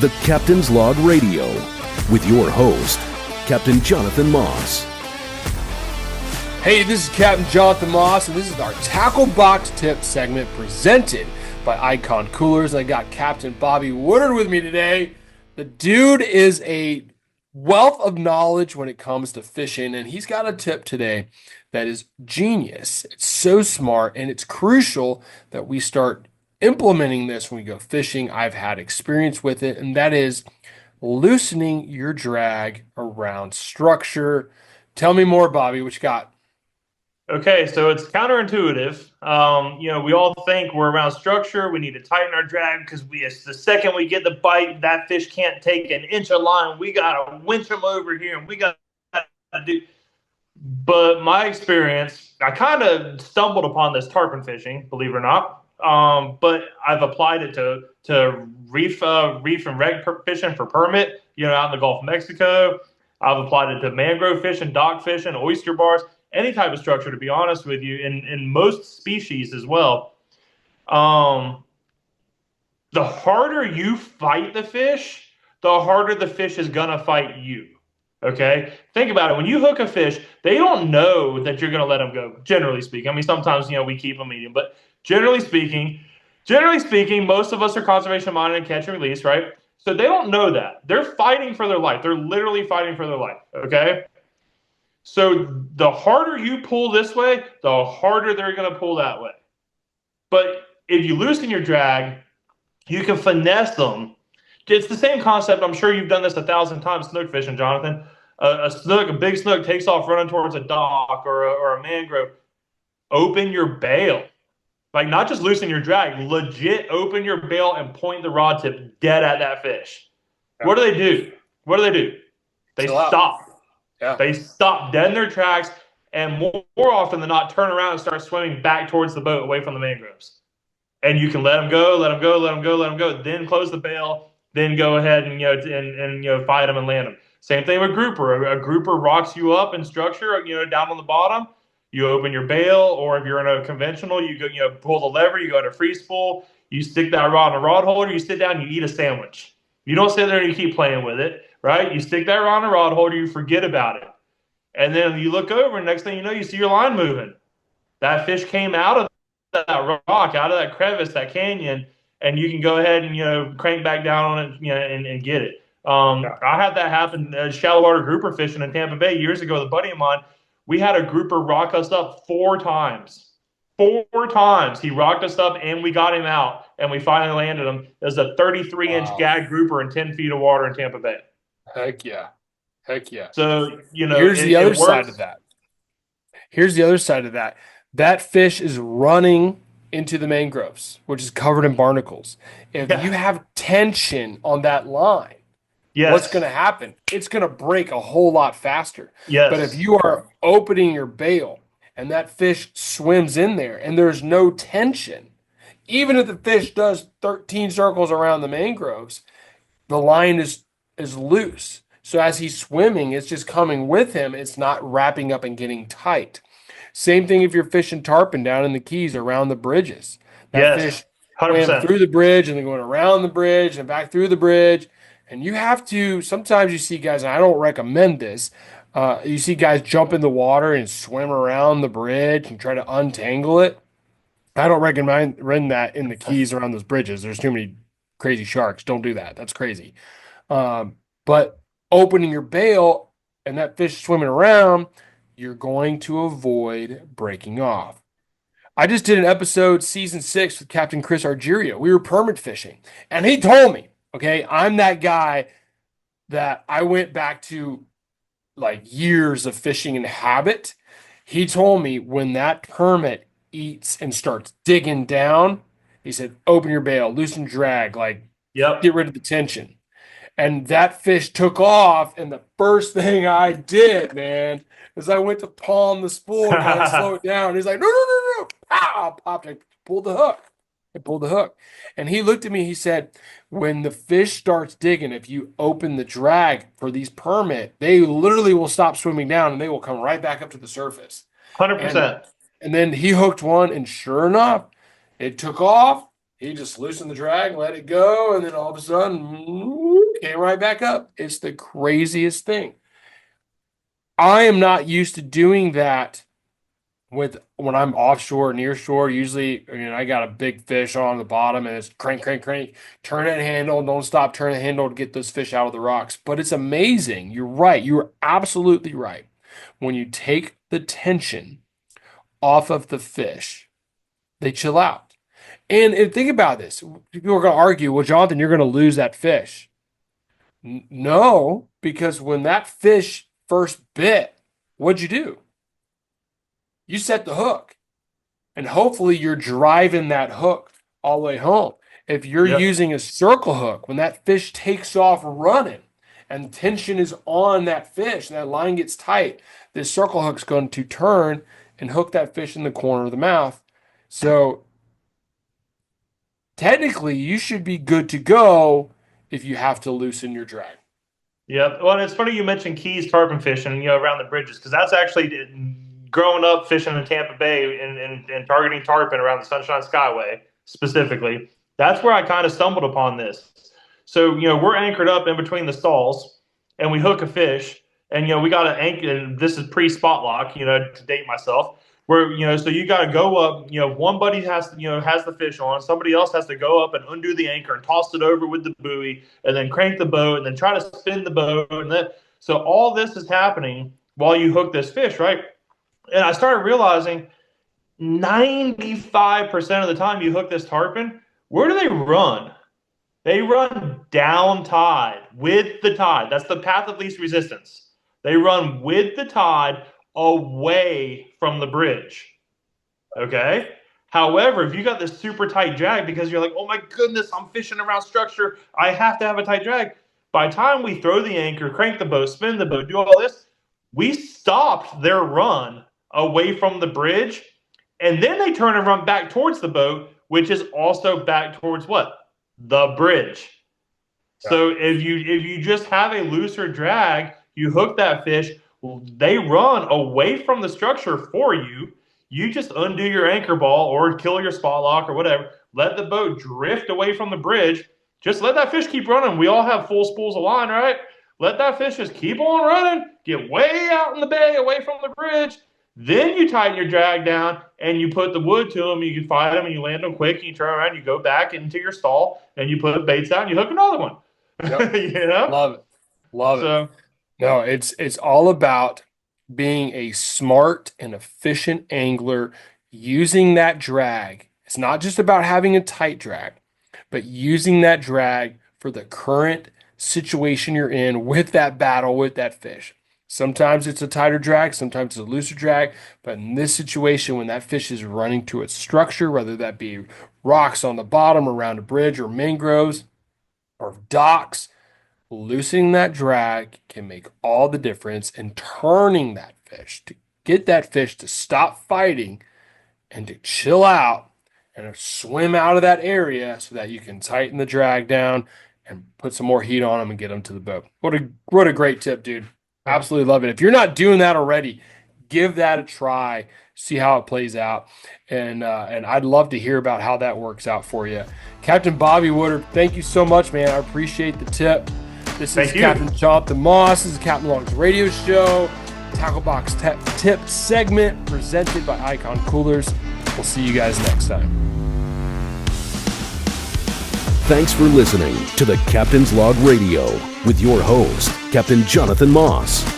The Captain's Log Radio with your host, Captain Jonathan Moss. Hey, this is Captain Jonathan Moss, and this is our Tackle Box Tip segment presented by Icon Coolers. I got Captain Bobby Woodard with me today. The dude is a wealth of knowledge when it comes to fishing, and he's got a tip today that is genius. It's so smart, and it's crucial that we start implementing this when we go fishing. I've had experience with it, and that is loosening your drag around structure. Tell me more, Bobby. What you got? Okay, so it's counterintuitive. We all think we're around structure. We need to tighten our drag because the second we get the bite, that fish can't take an inch of line. We got to winch them over here, and we got to do. But my experience, I kind of stumbled upon this tarpon fishing, believe it or not. But I've applied it to reef and reg fishing for permit, out in the Gulf of Mexico. I've applied it to mangrove fishing, dock fishing, oyster bars, any type of structure, to be honest with you, in most species as well. The harder you fight the fish, the harder the fish is going to fight you. Okay? Think about it. When you hook a fish, they don't know that you're going to let them go, generally speaking. I mean, sometimes, we keep them eating, but generally speaking, most of us are conservation-minded and catch and release, right? So they don't know that. They're fighting for their life. They're literally fighting for their life, okay? So the harder you pull this way, the harder they're going to pull that way. But if you loosen your drag, you can finesse them. It's the same concept. I'm sure you've done this 1,000 times snook fishing, Jonathan. A big snook takes off running towards a dock or a mangrove. Open your bail. Like, not just loosen your drag, legit open your bail and point the rod tip dead at that fish. Yeah. What do? They stop. Yeah. They stop dead in their tracks and more often than not turn around and start swimming back towards the boat away from the mangroves. And you can let them go, then close the bail, then go ahead and fight them and land them. Same thing with grouper. A grouper rocks you up in structure, down on the bottom. You open your bail, or if you're in a conventional, you go, pull the lever, you go to free spool, you stick that rod in a rod holder, you sit down, you eat a sandwich. You don't sit there and you keep playing with it, right? You stick that rod in a rod holder, you forget about it. And then you look over, and next thing you know, you see your line moving. That fish came out of that rock, out of that crevice, that canyon, and you can go ahead and, crank back down on it, and get it. I had that happen shallow water grouper fishing in Tampa Bay years ago with a buddy of mine. We had a grouper rock us up 4 times. 4 times he rocked us up, and we got him out, and we finally landed him. It was a 33-inch gag grouper in 10 feet of water in Tampa Bay. Heck yeah. So, here's the other side of that. That fish is running into the mangroves, which is covered in barnacles. If you have tension on that line, yes, what's going to happen? It's going to break a whole lot faster. Yes. But if you are opening your bail and that fish swims in there and there's no tension, even if the fish does 13 circles around the mangroves, the line is loose. So as he's swimming, it's just coming with him. It's not wrapping up and getting tight. Same thing if you're fishing tarpon down in the Keys around the bridges. That fish 100%. swam through the bridge and then going around the bridge and back through the bridge. And you have to, sometimes you see guys, and I don't recommend this, you see guys jump in the water and swim around the bridge and try to untangle it. I don't recommend that in the Keys around those bridges. There's too many crazy sharks. Don't do that. That's crazy. But opening your bail and that fish swimming around, you're going to avoid breaking off. I just did an episode, season 6, with Captain Chris Argerio. We were permit fishing, and he told me, okay, I'm that guy that I went back to like years of fishing and habit. He told me when that permit eats and starts digging down, he said, open your bail, loosen drag, get rid of the tension. And that fish took off, and the first thing I did, man, is I went to palm the spool and kind of slow it down. He's like, no. Pow! Popped. I pulled the hook. And he looked at me, he said, when the fish starts digging, if you open the drag for these permit, they literally will stop swimming down, and they will come right back up to the surface. 100%. And then he hooked one, and sure enough, it took off. He just loosened the drag, let it go, and then all of a sudden, came right back up. It's the craziest thing. I am not used to doing that when I'm offshore, near shore. Usually, I got a big fish on the bottom and it's crank, crank, crank. Turn that handle, don't stop, turn the handle to get those fish out of the rocks. But it's amazing. You're right. You're absolutely right. When you take the tension off of the fish, they chill out. And think about this. People are going to argue, well, Jonathan, you're going to lose that fish. No, because when that fish first bit, what'd you do? You set the hook, and hopefully you're driving that hook all the way home. If you're using a circle hook, when that fish takes off running and tension is on that fish and that line gets tight, this circle hook's going to turn and hook that fish in the corner of the mouth. So technically, you should be good to go if you have to loosen your drag. Yeah. Well, it's funny you mentioned Keys tarpon fishing, around the bridges, because that's actually growing up fishing in Tampa Bay and targeting tarpon around the Sunshine Skyway specifically. That's where I kind of stumbled upon this. So, we're anchored up in between the stalls and we hook a fish and, we got to anchor, and this is pre-spot lock, to date myself, where, so you got to go up, one buddy has the fish on, somebody else has to go up and undo the anchor and toss it over with the buoy and then crank the boat and then try to spin the boat. So all this is happening while you hook this fish, right? And I started realizing 95% of the time you hook this tarpon, where do they run? They run down tide, with the tide. That's the path of least resistance. They run with the tide away from the bridge. Okay? However, if you got this super tight drag because you're like, oh my goodness, I'm fishing around structure, I have to have a tight drag. By the time we throw the anchor, crank the boat, spin the boat, do all this, we stopped their run away from the bridge, and then they turn and run back towards the boat, which is also back towards what? The bridge. Yeah. So if you just have a looser drag, you hook that fish, they run away from the structure for you. You just undo your anchor ball or kill your spot lock or whatever. Let the boat drift away from the bridge. Just let that fish keep running. We all have full spools of line, right? Let that fish just keep on running, get way out in the bay away from the bridge. Then you tighten your drag down and you put the wood to them. You can fight them and you land them quick. And you turn around, you go back into your stall and you put baits out and you hook another one. Yep. Love it. No, it's all about being a smart and efficient angler using that drag. It's not just about having a tight drag, but using that drag for the current situation you're in with that battle with that fish. Sometimes it's a tighter drag, sometimes it's a looser drag, but in this situation, when that fish is running to its structure, whether that be rocks on the bottom around a bridge or mangroves or docks, loosening that drag can make all the difference in turning that fish, to get that fish to stop fighting and to chill out and swim out of that area so that you can tighten the drag down and put some more heat on them and get them to the boat. What a great tip, dude. Absolutely love it. If you're not doing that already, give that a try, see how it plays out. And I'd love to hear about how that works out for you. Captain Bobby Woodard, thank you so much, man. I appreciate the tip. This is Captain Jonathan Moss. This is Captain Long's radio show, Tackle Box Tip segment presented by Icon Coolers. We'll see you guys next time. Thanks for listening to the Captain's Log Radio with your host, Captain Jonathan Moss.